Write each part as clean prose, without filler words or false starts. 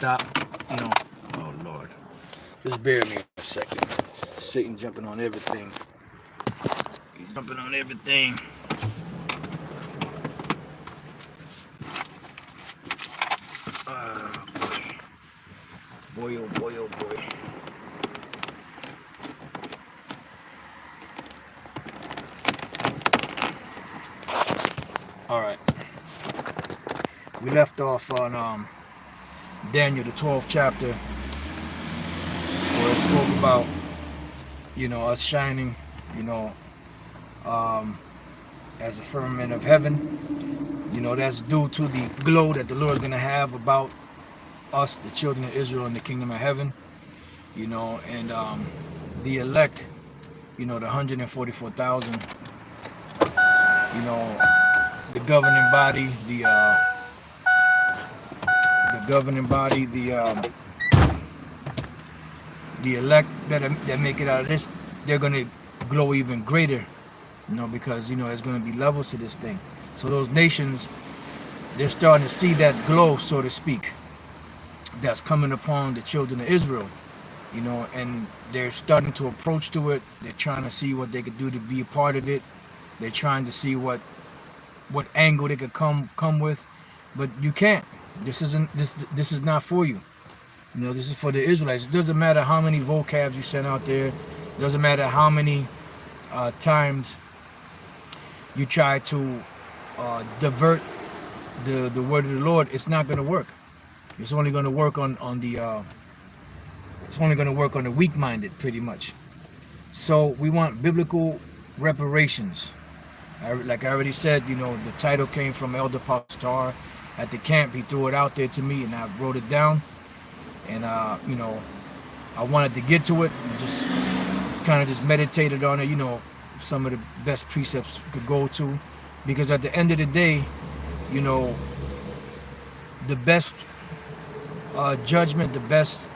stop, you know. Oh Lord, just bear with me a second. Satan jumping on everything. He's jumping on everything. Boy, oh boy, oh boy. All right. We left off on Daniel, the 12th chapter, where it spoke about, you know, us shining, you know, as a firmament of heaven. You know, that's due to the glow that the Lord is going to have about us, the children of Israel, in the kingdom of heaven. You know, and the elect, you know, the 144,000, you know, the governing body, the elect that make it out of this, they're gonna glow even greater, you know, because you know there's gonna be levels to this thing. So those nations, they're starting to see that glow, so to speak, that's coming upon the children of Israel, you know, and they're starting to approach to it. They're trying to see what they could do to be a part of it. They're trying to see what angle they could come with, but you can't. This is not for you. You know, this is for the Israelites. It doesn't matter how many vocabs you send out there. It doesn't matter how many times you try to divert the word of the Lord. It's not going to work. It's only going to work on the weak-minded, pretty much. So we want biblical reparations. Like I already said, you know, the title came from Elder Pastor at the camp. He threw it out there to me, and I wrote it down. And you know, I wanted to get to it and just kind of just meditated on it. You know, some of the best precepts could go to, because at the end of the day, you know, the best judgment, the best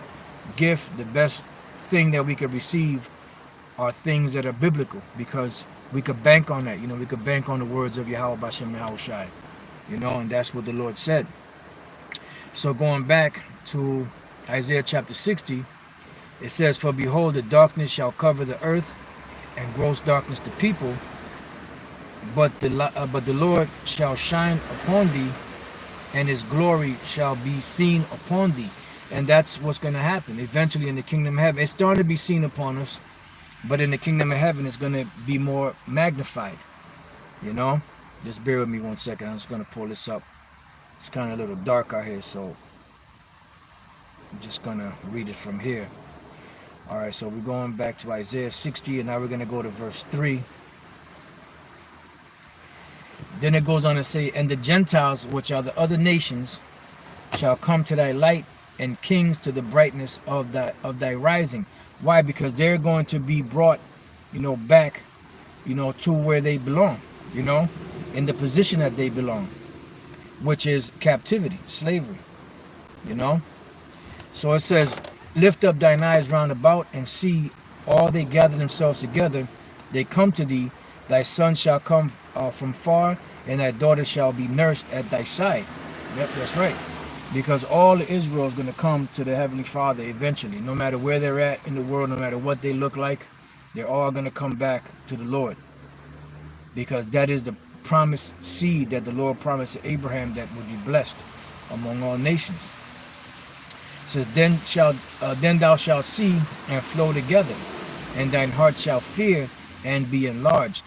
gift, the best thing that we could receive are things that are biblical, because we could bank on that. You know, we could bank on the words of Yahweh Bashem Yahushai, you know, and that's what the Lord said. So going back to Isaiah chapter 60, it says, "For behold, the darkness shall cover the earth, and gross darkness the people, but the Lord shall shine upon thee, and his glory shall be seen upon thee." And that's what's going to happen eventually in the kingdom of heaven. It's starting to be seen upon us, but in the kingdom of heaven, it's going to be more magnified. You know, just bear with me 1 second. I'm just going to pull this up. It's kind of a little dark out here, so I'm just going to read it from here. All right, so we're going back to Isaiah 60, and now we're going to go to verse 3. Then it goes on to say, "And the Gentiles, which are the other nations, shall come to thy light, and kings to the brightness of thy rising." Why? Because they're going to be brought, you know, back, you know, to where they belong, you know, in the position that they belong, which is captivity, slavery, you know. So it says, "Lift up thine eyes round about, and see, all they gather themselves together. They come to thee. Thy son shall come from far, and thy daughter shall be nursed at thy side." Yep, that's right. Because all of Israel is going to come to the Heavenly Father eventually. No matter where they're at in the world, no matter what they look like, they're all going to come back to the Lord. Because that is the promised seed that the Lord promised to Abraham, that would be blessed among all nations. It says, then thou shalt see and flow together, and thine heart shall fear and be enlarged.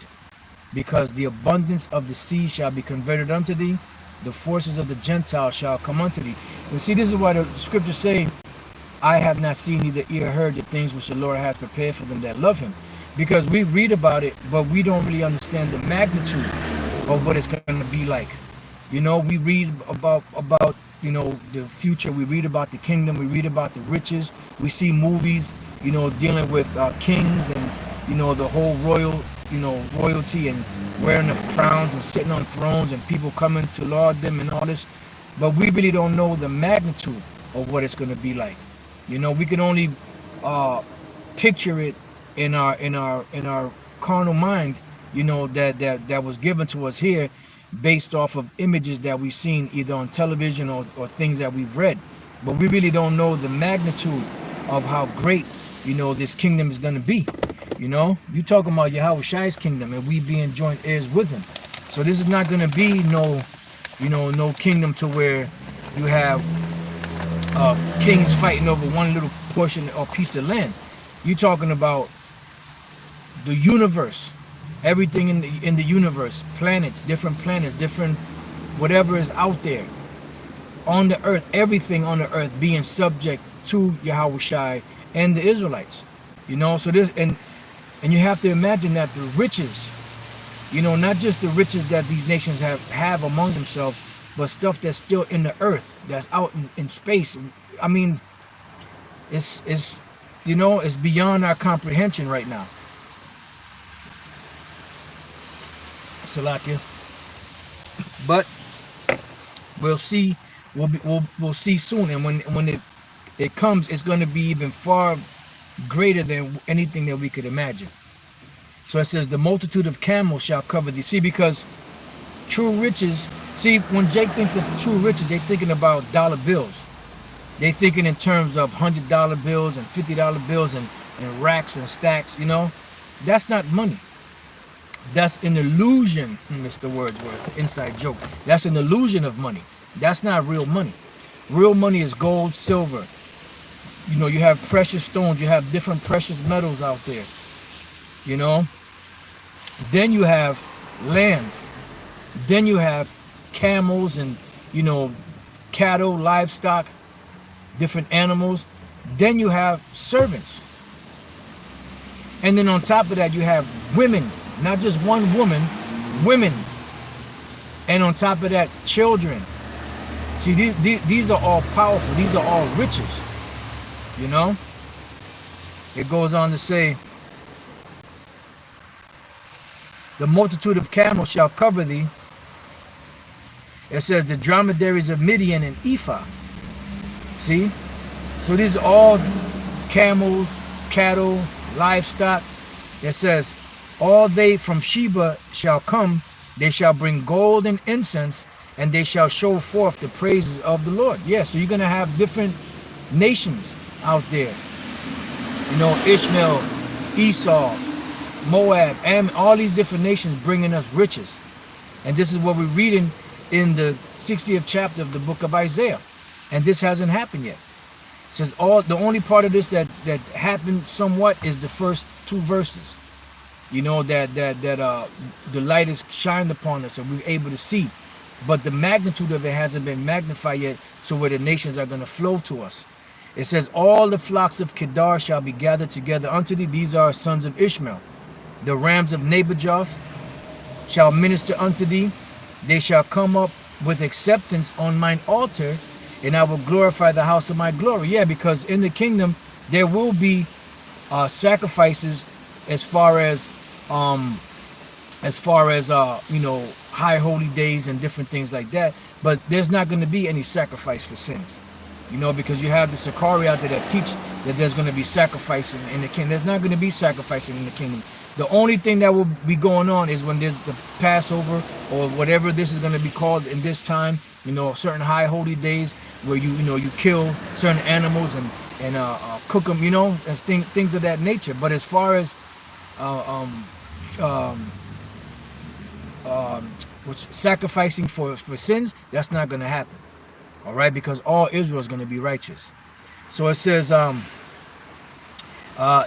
Because the abundance of the sea shall be converted unto thee, the forces of the Gentiles shall come unto thee. And see, this is why the scriptures say, "I have not seen, neither ear heard the things which the Lord has prepared for them that love him." Because we read about it, but we don't really understand the magnitude of what it's going to be like. You know, we read about you know, the future. We read about the kingdom. We read about the riches. We see movies, you know, dealing with kings and, you know, the whole royalty and wearing of crowns and sitting on thrones and people coming to laud them and all this. But we really don't know the magnitude of what it's going to be like. You know, we can only picture it in our carnal mind, you know, that was given to us here based off of images that we've seen either on television or things that we've read. but we really don't know the magnitude of how great, this kingdom is going to be. You talking about Yahweh Shai's kingdom, and we being joint heirs with him. So this is not going to be no kingdom to where you have kings fighting over one little portion or piece of land. You're talking about the universe, everything in the universe, different planets, different whatever is out there on the earth, everything on the earth being subject to Yahweh Shai and the Israelites. So this and you have to imagine that the riches, not just the riches that these nations have among themselves, but stuff that's still in the earth, that's out in space. I mean, it's it's beyond our comprehension right now. Salakia. But we'll see. We'll see soon, and when it comes, it's going to be even far greater than anything that we could imagine. So it says, the multitude of camels shall cover thee. See, because true riches. See, when Jake thinks of true riches, they're thinking about dollar bills. They're thinking in terms of $100 bills and $50 bills and racks and stacks. That's not money. That's an illusion, Mr. Wordsworth, inside joke. That's an illusion of money. That's not real money. Real money is gold, silver. You have precious stones. You have different precious metals out there. Then you have land. Then you have camels and, cattle, livestock, different animals. Then you have servants. And then on top of that, you have women. Not just one woman, women. And on top of that, children. See, these are all powerful. These are all riches. It goes on to say, the multitude of camels shall cover thee. It says the dromedaries of Midian and Ephah. See? So these are all camels, cattle, livestock. It says, all they from Sheba shall come, they shall bring gold and incense, and they shall show forth the praises of the Lord. Yeah, so you're going to have different nations out there. Ishmael, Esau, Moab, and all these different nations bringing us riches. And this is what we're reading in the 60th chapter of the book of Isaiah. And this hasn't happened yet. It says the only part of this that happened somewhat is the first two verses. That the light is shined upon us and we're able to see. But the magnitude of it hasn't been magnified yet to where the nations are going to flow to us. It says, all the flocks of Kedar shall be gathered together unto thee. These are sons of Ishmael. The rams of Nebajoth shall minister unto thee. They shall come up with acceptance on mine altar, and I will glorify the house of my glory. Yeah, because in the kingdom, there will be sacrifices as far as high holy days and different things like that. But there's not going to be any sacrifice for sins. Because you have the Sakari out there that teach that there's going to be sacrificing in the kingdom. There's not going to be sacrificing in the kingdom. The only thing that will be going on is when there's the Passover or whatever this is going to be called in this time, certain high holy days where you kill certain animals and cook them, and things of that nature. But as far as sacrificing for sins, that's not going to happen. All right, because all Israel is going to be righteous. So it says,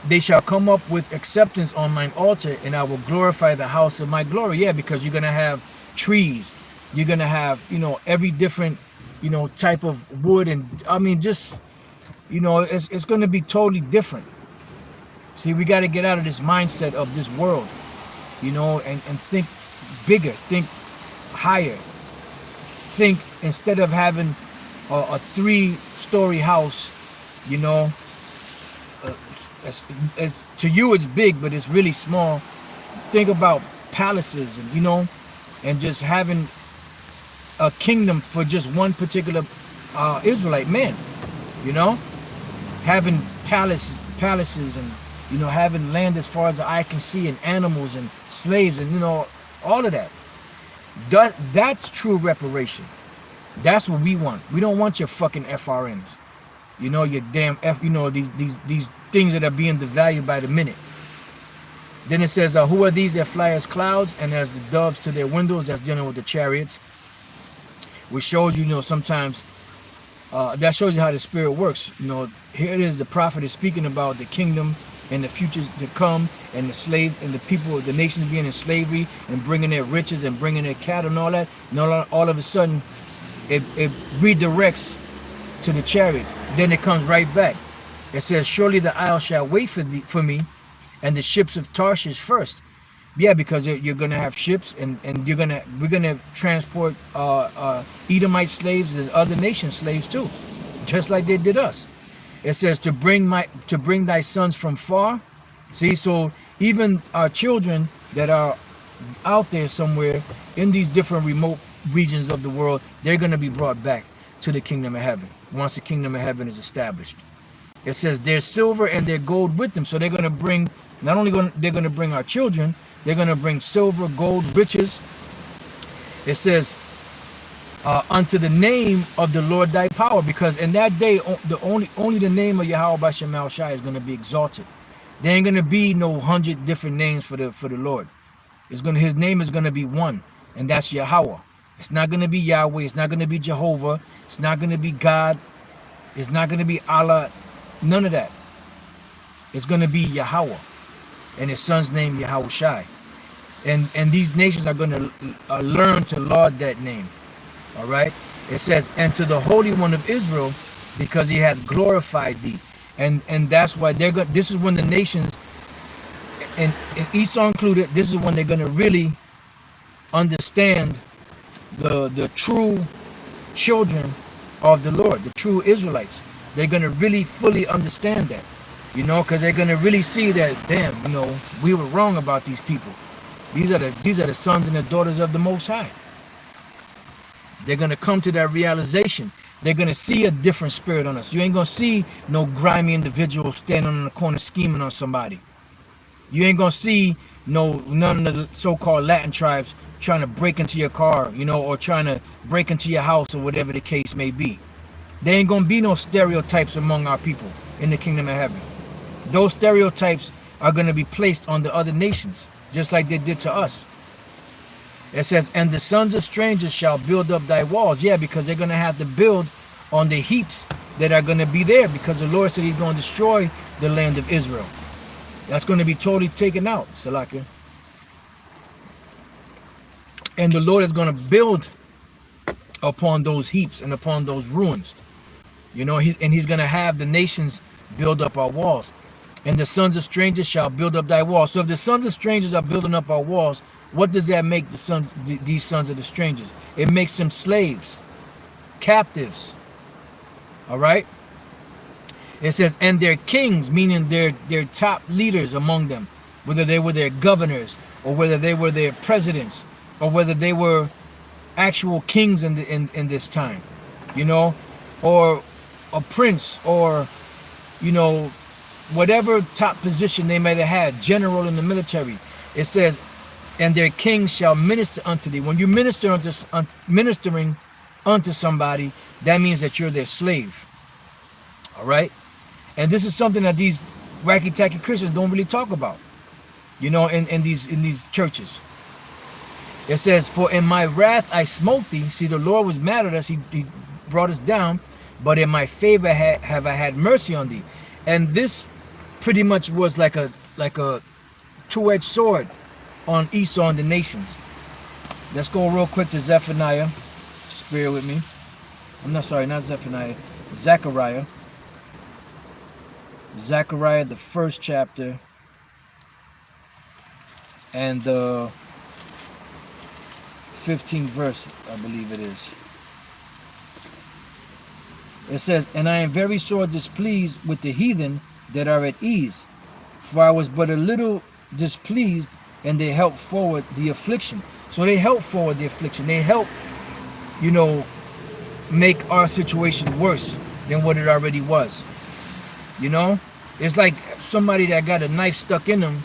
they shall come up with acceptance on mine altar, and I will glorify the house of my glory. Yeah, because you're going to have trees. You're going to have, every different, type of wood. And I mean, just, it's going to be totally different. See, we got to get out of this mindset of this world, and think bigger, think higher. Think instead of having a 3-story house, it's to you it's big, but it's really small. Think about palaces and and just having a kingdom for just one particular Israelite man. Having palaces and having land as far as the eye can see, and animals and slaves and all of that. That's true reparation. That's what we want. We don't want your fucking FRNs. You know, your damn these things that are being devalued by the minute. Then it says, who are these that fly as clouds and as the doves to their windows? That's dealing with the chariots, which shows you, sometimes that shows you how the spirit works. Here it is, the prophet is speaking about the kingdom and the futures to come, and the slave and the people, the nations being in slavery and bringing their riches and bringing their cattle and all that. And all of a sudden, it redirects to the chariots. Then it comes right back. It says, surely the isle shall wait for me, and the ships of Tarshish first. Yeah, because you're gonna have ships, and we're gonna transport Edomite slaves and other nation slaves too, just like they did us. It says to bring thy sons from far. See, so even our children that are out there somewhere in these different remote regions of the world, they're gonna be brought back to the kingdom of heaven once the kingdom of heaven is established. It says their silver and their gold with them. So they're gonna bring they're gonna bring our children. They're gonna bring silver, gold, riches. It says unto the name of the Lord thy power, because in that day only the name of Yahweh B'Shem Shai is gonna be exalted. There ain't gonna be no 100 different names for the Lord. His name is gonna be one, and that's Yahweh. It's not gonna be Yahweh. It's not gonna be Jehovah. It's not gonna be God. It's not gonna be Allah. None of that. It's gonna be Yahweh, and his son's name Yahweh Shai. And these nations are gonna learn to laud that name. All right. It says, and to the Holy One of Israel, because he hath glorified thee. And that's why this is when the nations, and Esau included, this is when they're gonna really understand the true children of the Lord, the true Israelites. They're gonna really fully understand that, because they're gonna really see that, damn, we were wrong about these people. These are the sons and the daughters of the Most High. They're gonna come to that realization. They're gonna see a different spirit on us. You ain't gonna see no grimy individual standing on the corner scheming on somebody. You ain't gonna see none of the so-called Latin tribes trying to break into your car, or trying to break into your house, or whatever the case may be. There ain't gonna be no stereotypes among our people in the kingdom of heaven. Those stereotypes are gonna be placed on the other nations, just like they did to us. It says, and the sons of strangers shall build up thy walls. Yeah, because they're gonna have to build on the heaps that are gonna be there, because the Lord said he's gonna destroy the land of Israel. That's gonna be totally taken out, Salakia. And the Lord is gonna build upon those heaps and upon those ruins. He's gonna have the nations build up our walls. And the sons of strangers shall build up thy walls. So if the sons of strangers are building up our walls, what does that make these sons of the strangers? It makes them slaves, captives. All right. It says, and their kings, meaning their top leaders among them, whether they were their governors, or whether they were their presidents, or whether they were actual kings in this time, or a prince, or whatever top position they might have had, general in the military. It says, and their kings shall minister unto thee. When you ministering unto somebody, that means that you're their slave. All right. And this is something that these wacky-tacky Christians don't really talk about, in these churches. It says, for in my wrath I smote thee. See, the Lord was mad at us. He brought us down. But in my favor have I had mercy on thee. And this pretty much was like a two-edged sword on Esau and the nations. Let's go real quick to Zephaniah. Just bear with me. Not Zephaniah. Zechariah. Zechariah, the first chapter. And the 15th verse, I believe it is. It says, and I am very sore displeased with the heathen that are at ease, for I was but a little displeased, and they helped forward the affliction. So they helped forward the affliction. They helped, make our situation worse than what it already was. It's like somebody that got a knife stuck in them,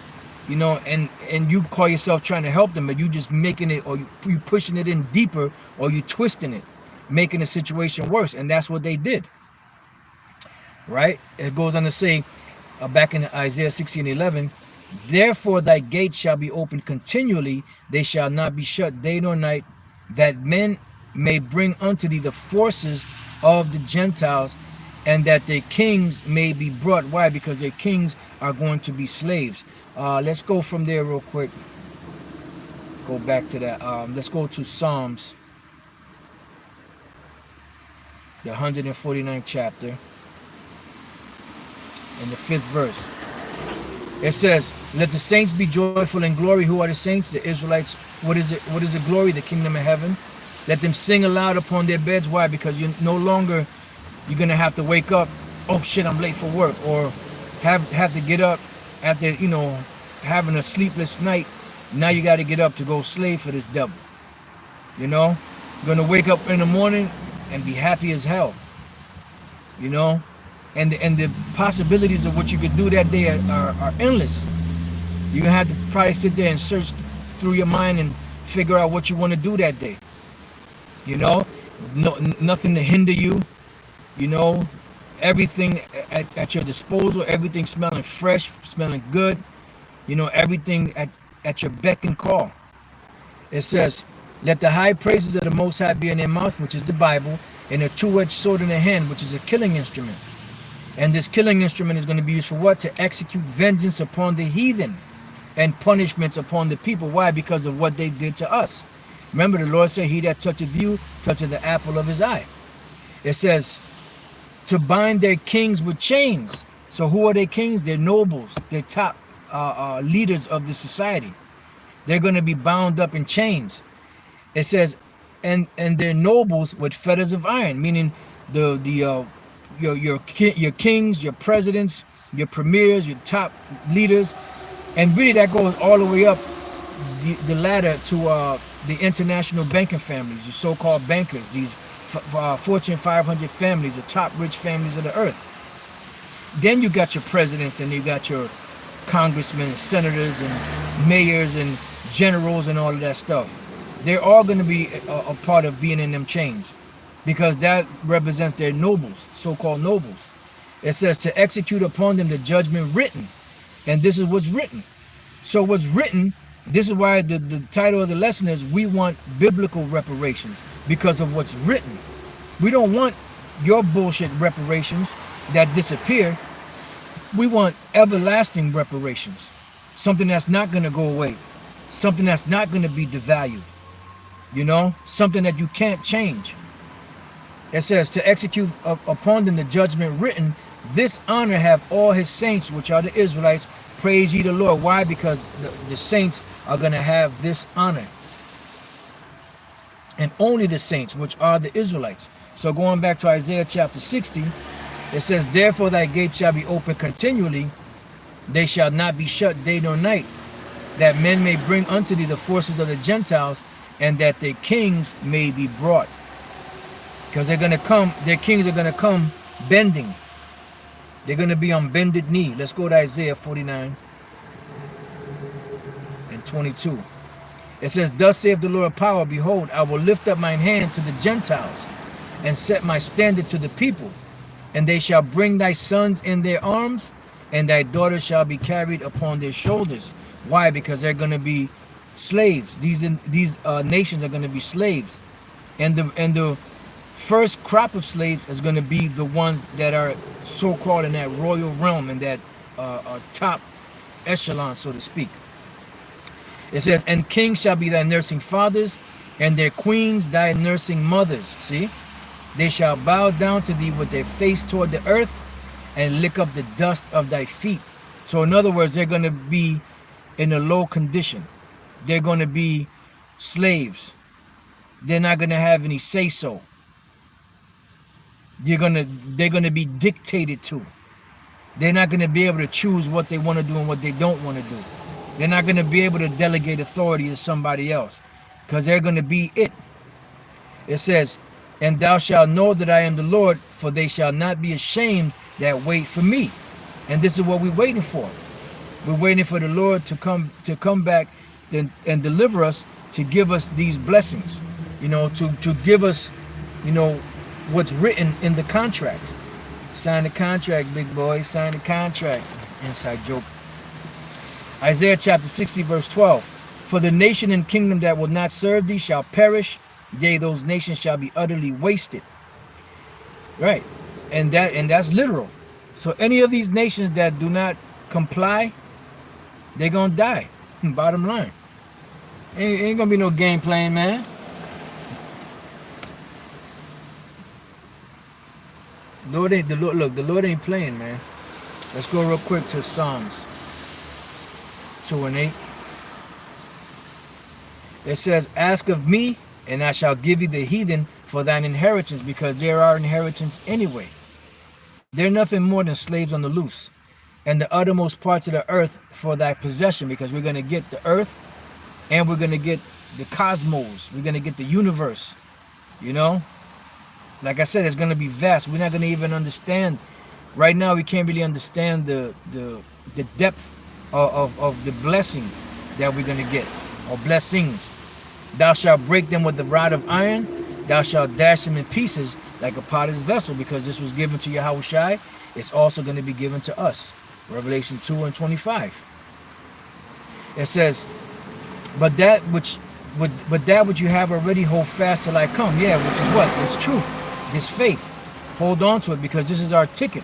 and you call yourself trying to help them, but you just making it, or you pushing it in deeper, or you twisting it. making the situation worse. And that's what they did. Right? It goes on to say, back in Isaiah 16:11, therefore thy gates shall be opened continually, they shall not be shut day nor night, that men may bring unto thee the forces of the Gentiles, and that their kings may be brought. Why? Because their kings are going to be slaves. Let's go from there real quick. Go back to that. Let's go to Psalms, the 149th chapter, in the 5th verse. It says, let the saints be joyful in glory. Who are the saints? The Israelites. What is it? What is the glory? The kingdom of heaven. Let them sing aloud upon their beds. Why? Because you're no longer, you're going to have to wake up, oh shit, I'm late for work, or have to get up after, having a sleepless night. Now you got to get up to go slave for this devil. You're going to wake up in the morning and be happy as hell. And the possibilities of what you could do that day are endless. You're going to have to probably sit there and search through your mind and figure out what you want to do that day. Nothing to hinder you. Everything at your disposal, everything smelling fresh, smelling good. Everything at your beck and call. It says, let the high praises of the Most High be in their mouth, which is the Bible, and a two-edged sword in their hand, which is a killing instrument. And this killing instrument is going to be used for what? To execute vengeance upon the heathen and punishments upon the people. Why? Because of what they did to us. Remember, the Lord said, he that toucheth you, toucheth the apple of his eye. It says, to bind their kings with chains. So who are their kings? They're nobles. They're top leaders of the society. They're going to be bound up in chains. It says, and their nobles with fetters of iron, meaning your kings, your presidents, your premiers, your top leaders, and really that goes all the way up the ladder to the international banking families, your so-called bankers, these Fortune 500 families, the top rich families of the earth. Then you got your presidents, and you got your congressmen, and senators, and mayors, and generals, and all of that stuff. They're all going to be a part of being in them chains, because that represents their nobles, so-called nobles. It says to execute upon them the judgment written, and this is what's written. So what's written, this is why the title of the lesson is, we want biblical reparations, because of what's written. We don't want your bullshit reparations that disappear. We want everlasting reparations, something that's not going to go away, something that's not going to be devalued, something that you can't change. It says to execute upon them the judgment written. This honor have all his saints, which are the Israelites. Praise ye the Lord. Why? Because the saints are going to have this honor. And only the saints, which are the Israelites. So going back to Isaiah chapter 60, it says, therefore thy gates shall be open continually. They shall not be shut day nor night, that men may bring unto thee the forces of the Gentiles, and that their kings may be brought. Because they're going to come, their kings are going to come bending. They're going to be on bended knee. Let's go to Isaiah 49 and 22. It says, thus saith the Lord of power, behold, I will lift up mine hand to the Gentiles, and set my standard to the people. And they shall bring thy sons in their arms, and thy daughters shall be carried upon their shoulders. Why? Because they're going to be slaves. These nations are going to be slaves. And the first crop of slaves is going to be the ones that are so-called in that royal realm, in that top echelon, so to speak. It says, and kings shall be thy nursing fathers, and their queens thy nursing mothers. See? They shall bow down to thee with their face toward the earth, and lick up the dust of thy feet. So in other words, they're going to be in a low condition. They're going to be slaves. They're not going to have any say-so. They're going to be dictated to. They're not going to be able to choose what they want to do and what they don't want to do. They're not going to be able to delegate authority to somebody else, because they're going to be it. It says, and thou shalt know that I am the Lord, for they shall not be ashamed that wait for me. And this is what we're waiting for. We're waiting for the Lord to come back and deliver us, to give us these blessings, to give us you know, what's written in the contract. Sign the contract, big boy. Sign the contract. Inside joke. Isaiah chapter 60, verse 12. For the nation and kingdom that will not serve thee shall perish. Yea, those nations shall be utterly wasted. Right. And that's literal. So any of these nations that do not comply, they're gonna die. Bottom line. Ain't gonna be no game playing, man. The Lord ain't playing, man. Let's go real quick to Psalms 2 and 8. It says, ask of me, and I shall give you the heathen for thine inheritance, because they're our inheritance anyway. They're nothing more than slaves on the loose. And the uttermost parts of the earth for thy possession, because we're going to get the earth and we're going to get the cosmos. We're going to get the universe. You know? Like I said, it's going to be vast. We're not going to even understand. Right now, we can't really understand the depth of the blessing that we're going to get, or blessings. Thou shalt break them with the rod of iron. Thou shalt dash them in pieces like a potter's vessel, because this was given to Yahushai. It's also going to be given to us. Revelation 2 and 25. It says, but that which you have already hold fast till I come. Yeah, which is what? It's truth. This faith. Hold on to it, because this is our ticket.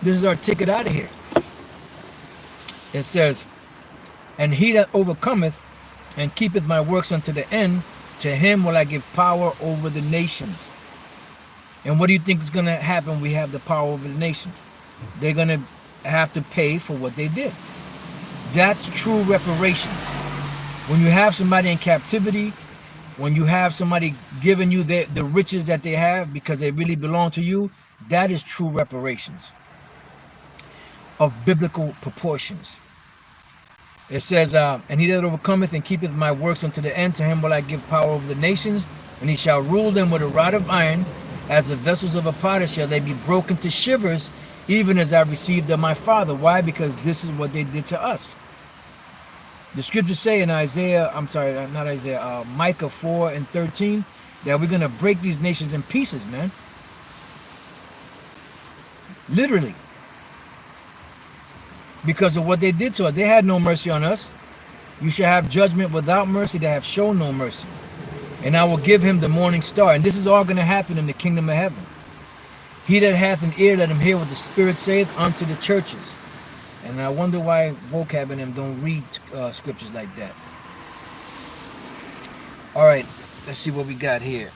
This is our ticket out of here. It says, and he that overcometh and keepeth my works unto the end, to him will I give power over the nations. And what do you think is going to happen when we have the power over the nations? They're going to have to pay for what they did. That's true reparation. When you have somebody in captivity, when you have somebody giving you the riches that they have because they really belong to you, that is true reparations of biblical proportions. It says, and he that overcometh and keepeth my works unto the end, to him will I give power over the nations, and he shall rule them with a rod of iron. As the vessels of a potter shall they be broken to shivers, even as I received of my Father. Why? Because this is what they did to us. The scriptures say in Micah 4 and 13, that we're going to break these nations in pieces, man. Literally. Because of what they did to us. They had no mercy on us. You shall have judgment without mercy. They have shown no mercy. And I will give him the morning star. And this is all going to happen in the kingdom of heaven. He that hath an ear, let him hear what the Spirit saith unto the churches. And I wonder why vocab and them don't read scriptures like that. All right, let's see what we got here.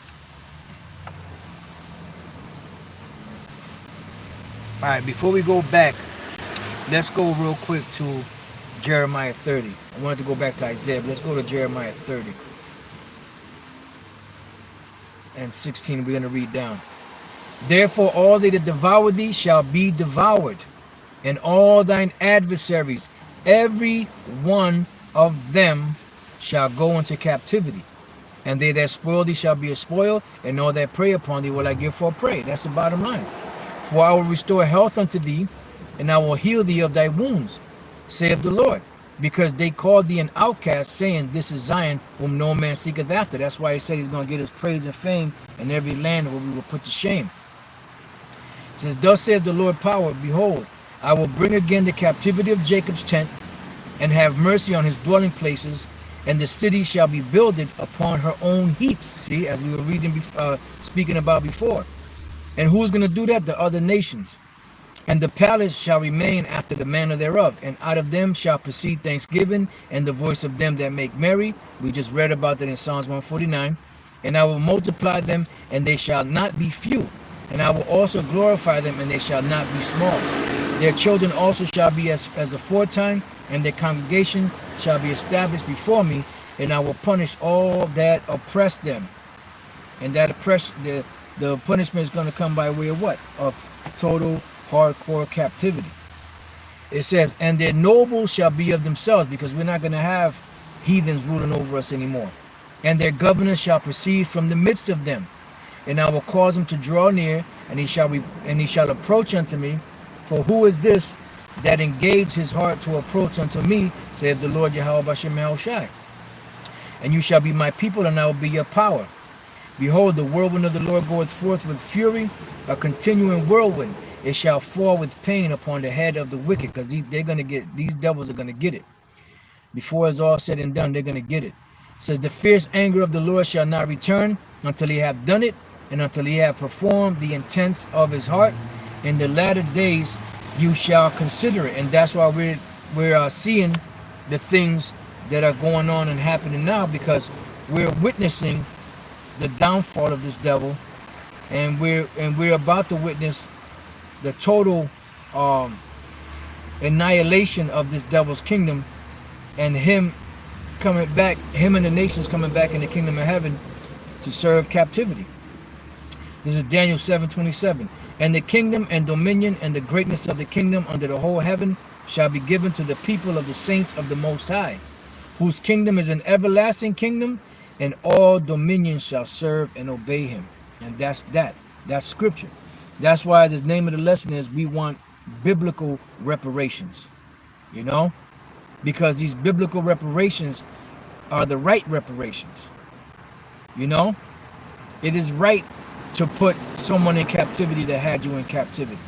All right, before we go back, let's go real quick to Jeremiah 30. I wanted to go back to Isaiah, but let's go to Jeremiah 30 and 16. We're going to read down. Therefore all they that devour thee shall be devoured, and all thine adversaries, every one of them shall go into captivity. And they that spoil thee shall be a spoil, and all that prey upon thee will I give for a prey. That's the bottom line. For I will restore health unto thee, and I will heal thee of thy wounds, saith the Lord. Because they called thee an outcast, saying, this is Zion, whom no man seeketh after. That's why he said he's going to get his praise and fame in every land where we will put to shame. It says, thus saith the Lord power, behold, I will bring again the captivity of Jacob's tent, and have mercy on his dwelling places, and the city shall be builded upon her own heaps. See, as we were reading, speaking about before. And who's going to do that? The other nations. And the palace shall remain after the manner thereof, and out of them shall proceed thanksgiving, and the voice of them that make merry. We just read about that in Psalms 149. And I will multiply them, and they shall not be few. And I will also glorify them, and they shall not be small. Their children also shall be as aforetime, and their congregation shall be established before me, and I will punish all that oppress them. And that the punishment is going to come by way of what? Of total hardcore captivity. It says, and their nobles shall be of themselves, because we're not going to have heathens ruling over us anymore. And their governors shall proceed from the midst of them. And I will cause him to draw near, and he shall approach unto me. For who is this that engaged his heart to approach unto me, saith the Lord Yahweh Bashem Yahushai? And you shall be my people, and I will be your power. Behold, the whirlwind of the Lord goeth forth with fury, a continuing whirlwind. It shall fall with pain upon the head of the wicked, because they're gonna get, these devils are gonna get it. Before it's all said and done, they're gonna get it. It says, the fierce anger of the Lord shall not return until he have done it, and until he have performed the intents of his heart. In the latter days you shall consider it. And that's why we're seeing the things that are going on and happening now, because we're witnessing the downfall of this devil, and we're about to witness the total annihilation of this devil's kingdom, and him coming back, him and the nations coming back in the kingdom of heaven to serve captivity. This is Daniel 7:27. And the kingdom and dominion and the greatness of the kingdom under the whole heaven shall be given to the people of the saints of the Most High, whose kingdom is an everlasting kingdom, and all dominions shall serve and obey him. And that's scripture. That's why the name of the lesson is, we want biblical reparations, you know, because these biblical reparations are the right reparations. You know, it is right to put someone in captivity that had you in captivity,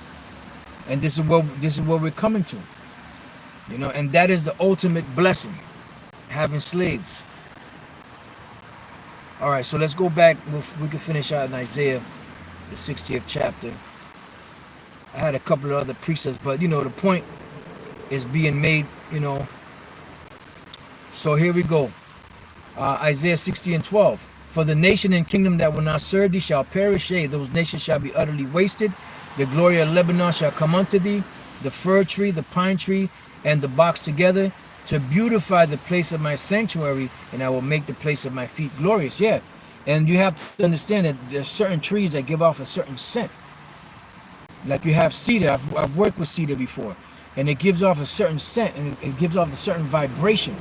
and this is what we're coming to, you know, and that is the ultimate blessing, having slaves. All right, so let's go back. We can finish out in Isaiah, the 60th chapter. I had a couple of other precepts, but you know, the point is being made, you know. So here we go. Isaiah 60:12. For the nation and kingdom that will not serve thee shall perish, yea, those nations shall be utterly wasted. The glory of Lebanon shall come unto thee, the fir tree, the pine tree, and the box together, to beautify the place of my sanctuary, and I will make the place of my feet glorious. Yeah, and you have to understand that there's certain trees that give off a certain scent. Like you have cedar. I've worked with cedar before, and it gives off a certain scent, and it gives off a certain vibration.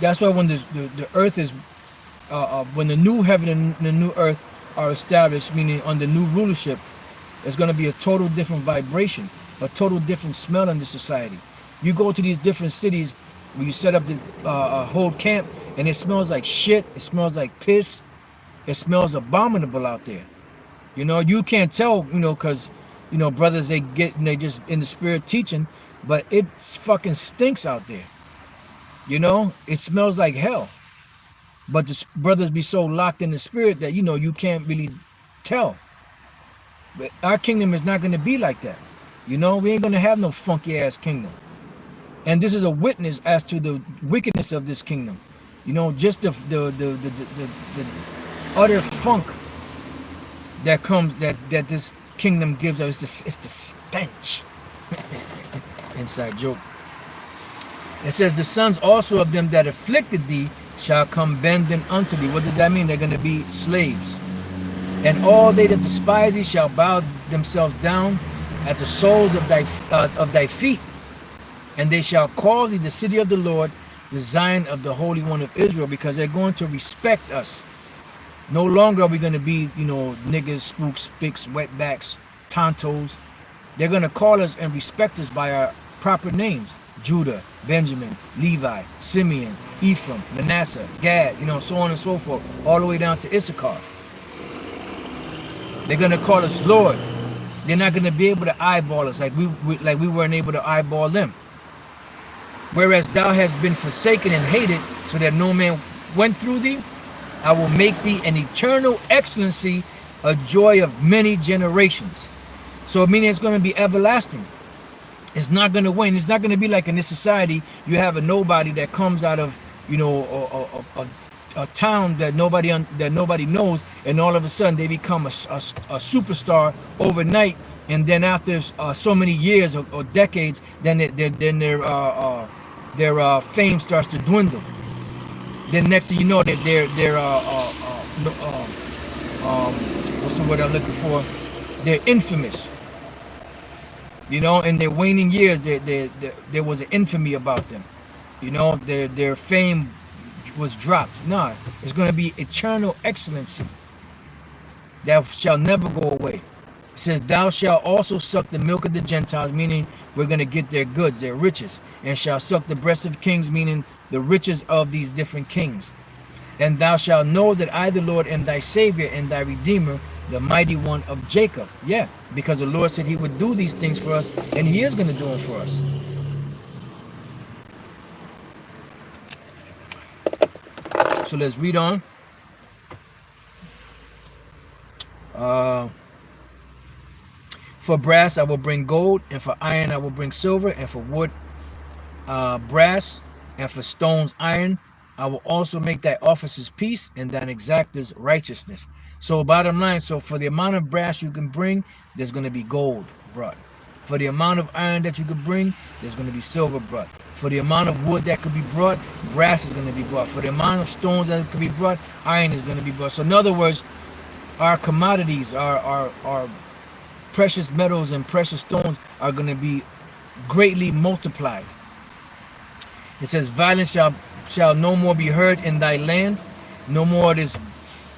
That's why when the earth is, when the new heaven and the new earth are established, meaning under new rulership, it's going to be a total different vibration, a total different smell in the society. You go to these different cities where you set up the whole camp, and it smells like shit. It smells like piss. It smells abominable out there. You know, you can't tell, you know, because, you know, brothers, they just in the spirit teaching, but it fucking stinks out there. You know, it smells like hell. But the brothers be so locked in the spirit that, you know, you can't really tell. But our kingdom is not going to be like that. You know, we ain't going to have no funky ass kingdom. And this is a witness as to the wickedness of this kingdom. You know, just the utter funk that comes, that this kingdom gives us. It's the stench. Inside joke. It says, the sons also of them that afflicted thee shall come bending unto thee. What does that mean? They're going to be slaves. And all they that despise thee shall bow themselves down at the soles of thy feet. And they shall call thee the city of the Lord, the Zion of the Holy One of Israel, because they're going to respect us. No longer are we going to be, you know, niggas, spooks, spicks, wetbacks, tontos. They're going to call us and respect us by our proper names. Judah, Benjamin, Levi, Simeon, Ephraim, Manasseh, Gad, you know, so on and so forth, all the way down to Issachar. They're going to call us Lord. They're not going to be able to eyeball us like we weren't able to eyeball them. Whereas thou hast been forsaken and hated, so that no man went through thee, I will make thee an eternal excellency, a joy of many generations. So meaning it's going to be everlasting. It's not going to wane. It's not going to be like in this society, you have a nobody that comes out of, you know, a town that nobody knows, and all of a sudden they become a superstar overnight, and then after so many years or decades, then their fame starts to dwindle. Then next thing you know, that they're what's the word I'm looking for? They're infamous. You know, in their waning years, there was an infamy about them. You know, their fame was dropped. No, it's going to be eternal excellency that shall never go away. It says, thou shalt also suck the milk of the Gentiles, meaning we're going to get their goods, their riches, and shall suck the breast of kings, meaning the riches of these different kings. And thou shalt know that I, the Lord, am thy Savior and thy Redeemer, the mighty one of Jacob. Yeah, because the Lord said he would do these things for us, and he is going to do them for us. So let's read on. For brass I will bring gold, and for iron I will bring silver, and for wood brass, and for stones iron. I will also make thy officers peace, and thine exactors righteousness. So bottom line, so for the amount of brass you can bring, there's going to be gold brought. For the amount of iron that you could bring, there's going to be silver brought. For the amount of wood that could be brought, brass is going to be brought. For the amount of stones that could be brought, iron is going to be brought. So in other words, our commodities, our precious metals and precious stones are going to be greatly multiplied. It says, violence shall no more be heard in thy land. No more of this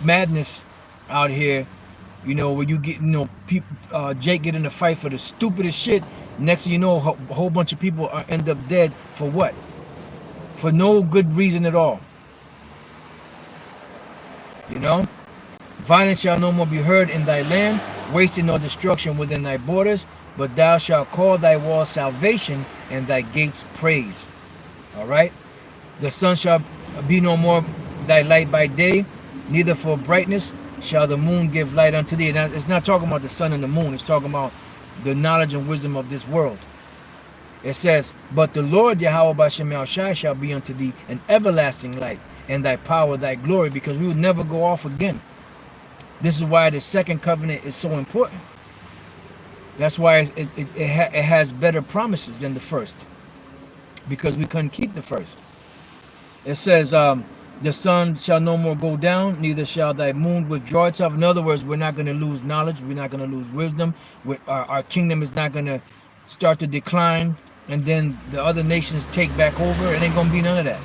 madness out here, you know, where you get, you know, people, Jake get in a fight for the stupidest shit. Next thing you know, a whole bunch of people end up dead for what? For no good reason at all. You know? Violence shall no more be heard in thy land, wasting nor destruction within thy borders, but thou shalt call thy walls salvation and thy gates praise. All right? The sun shall be no more thy light by day, neither for brightness shall the moon give light unto thee. Now, it's not talking about the sun and the moon. It's talking about the knowledge and wisdom of this world. It says, but the Lord Yahweh B'Shem El Shai shall be unto thee an everlasting light, and thy power, thy glory, because we will never go off again. This is why the second covenant is so important. That's why it has better promises than the first, because we couldn't keep the first. It says, the sun shall no more go down, neither shall thy moon withdraw itself. In other words, we're not going to lose knowledge. We're not going to lose wisdom. Our kingdom is not going to start to decline, and then the other nations take back over. It ain't going to be none of that.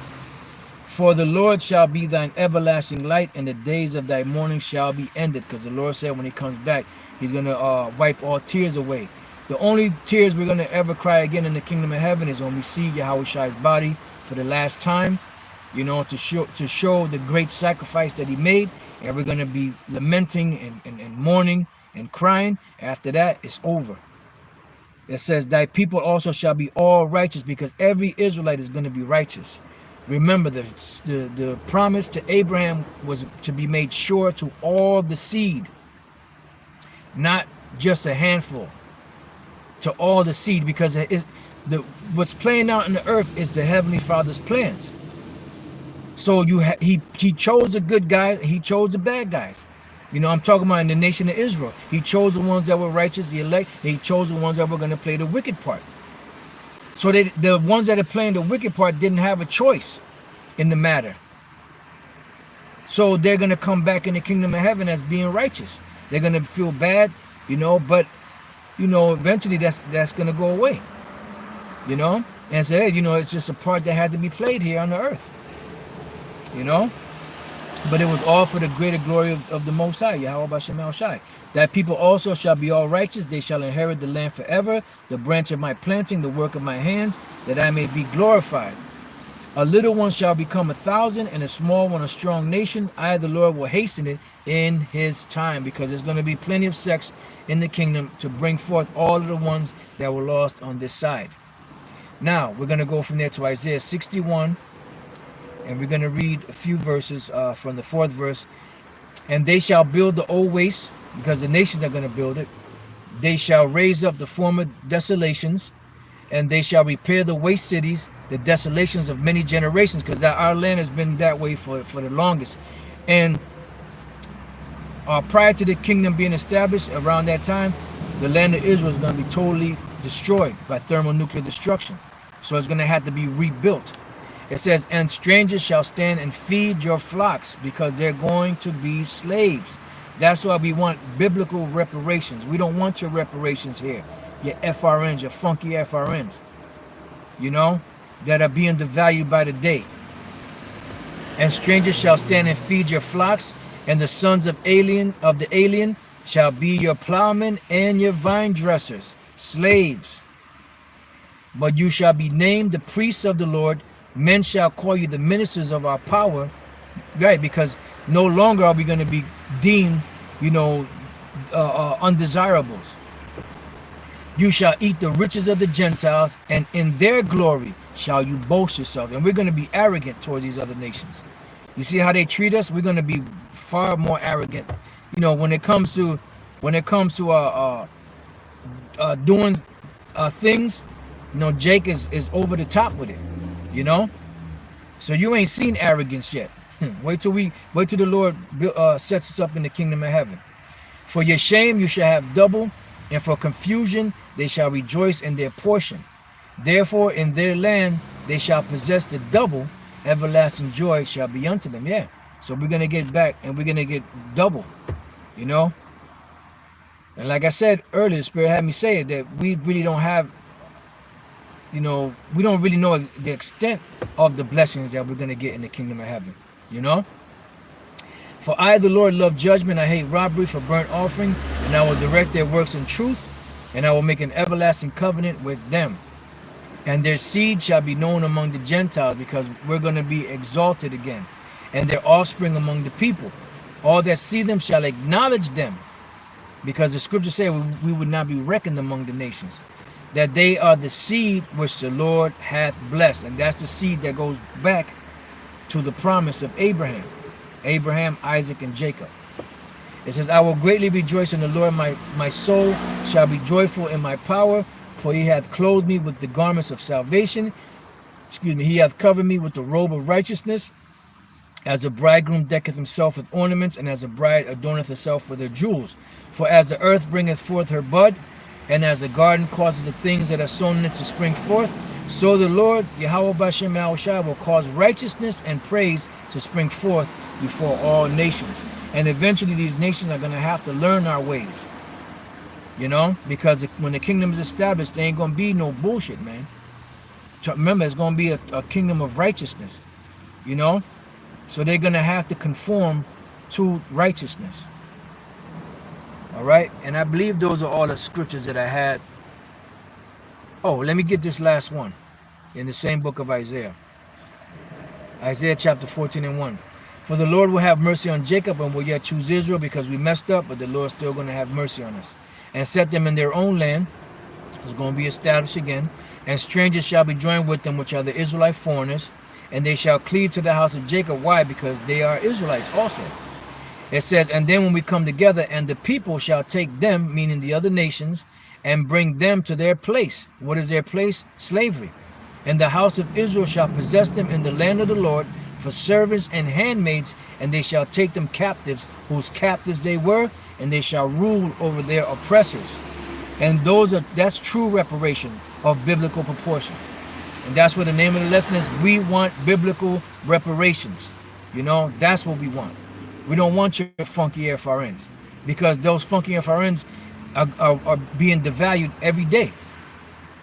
For the Lord shall be thine everlasting light, and the days of thy mourning shall be ended. Because the Lord said when he comes back, he's going to wipe all tears away. The only tears we're going to ever cry again in the kingdom of heaven is when we see Yahweh Shai's body for the last time, you know, to show the great sacrifice that he made. And we're going to be lamenting and mourning and crying. After that, it's over. It says, thy people also shall be all righteous, because every Israelite is going to be righteous. Remember, the promise to Abraham was to be made sure to all the seed, not just a handful, to all the seed, because what's playing out in the earth is the Heavenly Father's plans. So he chose the good guys, he chose the bad guys. You know, I'm talking about in the nation of Israel. He chose the ones that were righteous, the elect, and he chose the ones that were going to play the wicked part. So the ones that are playing the wicked part didn't have a choice in the matter. So they're going to come back in the kingdom of heaven as being righteous. They're going to feel bad, you know, but, you know, eventually that's going to go away, you know. And say, you know, it's just a part that had to be played here on the earth, you know. But it was all for the greater glory of the Most High, Yahweh B'Shem El Shai. That people also shall be all righteous, they shall inherit the land forever, the branch of my planting, the work of my hands, that I may be glorified. A little one shall become 1,000, and a small one a strong nation. I, the Lord, will hasten it in his time, because there's going to be plenty of sex in the kingdom to bring forth all of the ones that were lost on this side. Now, we're going to go from there to Isaiah 61, and we're going to read a few verses from the 4th verse. And they shall build the old waste, because the nations are going to build it. They shall raise up the former desolations, and they shall repair the waste cities, the desolations of many generations, because our land has been that way for the longest. And prior to the kingdom being established, around that time, the land of Israel is going to be totally destroyed by thermonuclear destruction. So it's going to have to be rebuilt. It says, and strangers shall stand and feed your flocks, because they're going to be slaves. That's why we want biblical reparations. We don't want your reparations here, your FRNs, your funky FRNs, you know, that are being devalued by the day. And strangers shall stand and feed your flocks, and the sons of the alien shall be your plowmen and your vine dressers, slaves. But you shall be named the priests of the Lord. Men shall call you the ministers of our power, right? Because no longer are we going to be deemed, you know, undesirables. You shall eat the riches of the Gentiles, and in their glory shall you boast yourself. And we're going to be arrogant towards these other nations. You see how they treat us? We're going to be far more arrogant. You know, when it comes to doing things, you know, Jake is over the top with it. You know, so you ain't seen arrogance yet. Wait till the Lord sets us up in the kingdom of heaven. For your shame you shall have double, and for confusion they shall rejoice in their portion. Therefore in their land they shall possess the double, everlasting joy shall be unto them. Yeah. So we're going to get back, and we're going to get double, you know. And like I said earlier, the Spirit had me say it, that we really don't have, you know, we don't really know the extent of the blessings that we're going to get in the kingdom of heaven, you know. For I, the Lord, love judgment. I hate robbery for burnt offering, and I will direct their works in truth, and I will make an everlasting covenant with them. And their seed shall be known among the Gentiles, because we're going to be exalted again, and their offspring among the people. All that see them shall acknowledge them, because the scripture said we would not be reckoned among the nations, that they are the seed which the Lord hath blessed. And that's the seed that goes back to the promise of Abraham, Isaac, and Jacob. It says, I will greatly rejoice in the Lord. My soul shall be joyful in my power, for he hath clothed me with the garments of salvation. He hath covered me with the robe of righteousness, as a bridegroom decketh himself with ornaments, and as a bride adorneth herself with her jewels. For as the earth bringeth forth her bud, and as the garden causes the things that are sown in it to spring forth, so the Lord, Yahweh Bashem Yahushua, will cause righteousness and praise to spring forth before all nations. And eventually these nations are going to have to learn our ways. You know, because when the kingdom is established, there ain't going to be no bullshit, man. Remember, it's going to be a kingdom of righteousness, you know. So they're going to have to conform to righteousness. All right. And I believe those are all the scriptures that I had. Oh, let me get this last one in the same book of Isaiah. Isaiah chapter 14 and 1. For the Lord will have mercy on Jacob and will yet choose Israel, because we messed up, but the Lord's still going to have mercy on us and set them in their own land. It's going to be established again. And strangers shall be joined with them, which are the Israelite foreigners, and they shall cleave to the house of Jacob. Why? Because they are Israelites also. It says, and then when we come together, and the people shall take them, meaning the other nations, and bring them to their place. What is their place? Slavery. And the house of Israel shall possess them in the land of the Lord for servants and handmaids, and they shall take them captives, whose captives they were, and they shall rule over their oppressors. And that's true reparation of biblical proportion. And that's what the name of the lesson is. We want biblical reparations. You know, that's what we want. We don't want your funky FRNs, because those funky FRNs are being devalued every day,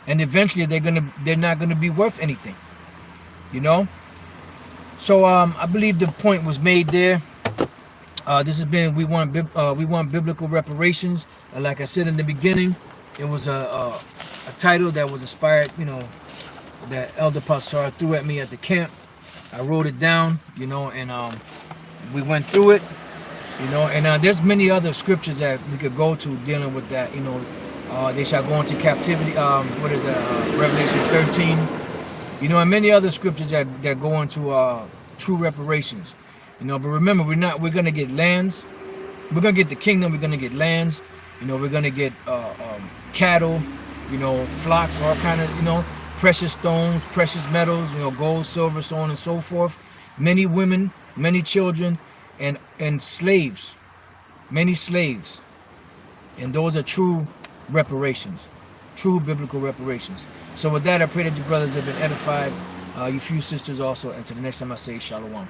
and eventually they're not gonna be worth anything. You know. So I believe the point was made there. This has been we want biblical reparations. Like I said in the beginning, it was a title that was inspired, you know, that Elder Pastor threw at me at the camp. I wrote it down, you know, and we went through it, you know, and there's many other scriptures that we could go to dealing with that, you know. They shall go into captivity. What is that? Revelation 13. You know, and many other scriptures that go into true reparations. You know, but remember, we're gonna get lands. We're gonna get the kingdom. We're gonna get lands. You know, we're gonna get cattle. You know, flocks, all kind of, you know, precious stones, precious metals. You know, gold, silver, so on and so forth. Many women, many children, and slaves, many slaves. And those are true reparations, true biblical reparations. So with that, I pray that you brothers have been edified, you few sisters also, and to the next time I say shalom.